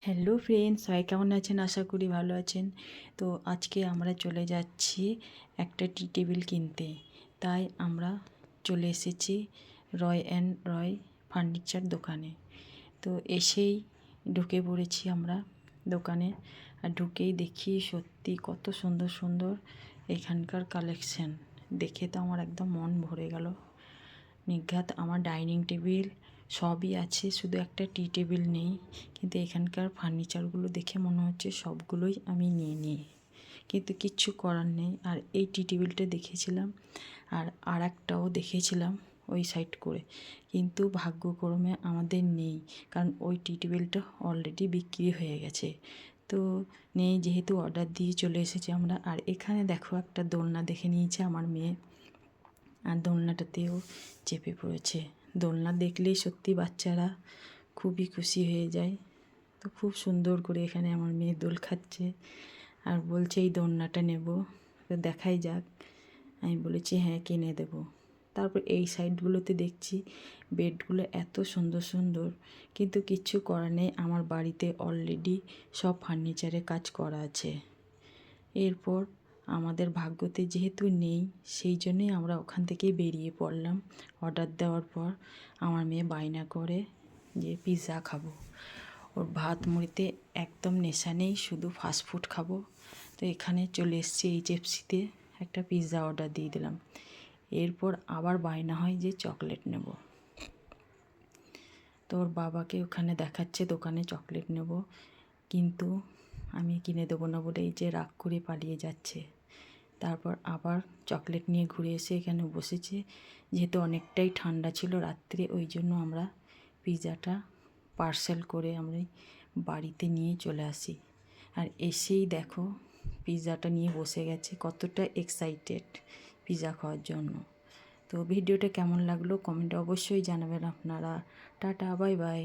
Hello friends, সবাই কেমন আছেন? আশা করি ভালো আছেন। তো আজকে আমরা চলে যাচ্ছি একটা টি টেবিল কিনতে। তাই আমরা চলে এসেছি রয় অ্যান্ড রয় ফার্নিচার দোকানে। তো এসেই ঢুকে পড়েছি আমরা দোকানে। আর ঢুকেই দেখি সত্যি কত সুন্দর সুন্দর এখানকার কালেকশন। দেখে তো আমার একদম মন ভরে গেল। নিঘাত আমার ডাইনিং টেবিল সবই আছে, শুধু একটা টি টেবিল নেই। কিন্তু এখানকার ফার্নিচারগুলো দেখে মনে হচ্ছে সবগুলোই আমি নিয়ে নিই, কিন্তু কিচ্ছু করার নেই। আর এই টি টেবিলটা দেখেছিলাম, আর একটাও দেখেছিলাম ওই সাইড করে, কিন্তু ভাগ্যক্রমে আমাদের নেই, কারণ ওই টি টেবিলটা অলরেডি বিক্রি হয়ে গেছে। তো নেই, যেহেতু অর্ডার দিয়ে চলে এসেছি আমরা। আর এখানে দেখো একটা দোলনা দেখে নিয়েছে আমার মেয়ে, আর দোলনাটাতেও চেপে পড়েছে। দোলনা দেখলেই সত্যি বাচ্চারা খুবই খুশি হয়ে যায়। তো খুব সুন্দর করে এখানে আমার মেয়ে দোল খাচ্ছে আর বলছে এই দোলনাটা নেব, তো দেখাই যাক। আমি বলেছি হ্যাঁ, কিনে দেব। তারপর এই সাইডগুলোতে দেখছি বেডগুলো এত সুন্দর সুন্দর, কিন্তু কিচ্ছু করার নেই, আমার বাড়িতে অলরেডি সব ফার্নিচারে কাজ করা আছে। এরপর আমাদের ভাগ্যতে যেহেতু নেই, সেই জন্যই আমরা ওখান থেকেই বেরিয়ে পড়লাম। অর্ডার দেওয়ার পর আমার মেয়ে বায়না করে যে পিৎজা খাবো। ওর ভাত মুড়িতে একদম নেশা নেই, শুধু ফাস্টফুড খাবো। তো এখানে চলে এসেছি এইচএফসিতে, একটা পিৎজা অর্ডার দিয়ে দিলাম। এরপর আবার বায়না হয় যে চকলেট নেব। তো ওর বাবাকে ওখানে দেখাচ্ছে দোকানে চকলেট নেব, কিন্তু আমি কিনে দেবো না বলে এই যে রাগ করে পালিয়ে যাচ্ছে। তারপর আবার চকলেট নিয়ে ঘুরে এসে এখানে বসেছে। যেহেতু অনেকটাই ঠান্ডা ছিল রাত্রে, ওই জন্য আমরা পিৎজাটা পার্সেল করে আমরা বাড়িতে নিয়ে চলে আসি। আর এসেই দেখো পিৎজাটা নিয়ে বসে গেছে, কতটা এক্সাইটেড পিৎজা খাওয়ার জন্য। তো ভিডিওটা কেমন লাগলো কমেন্টে অবশ্যই জানাবেন আপনারা। Tata, bye bye.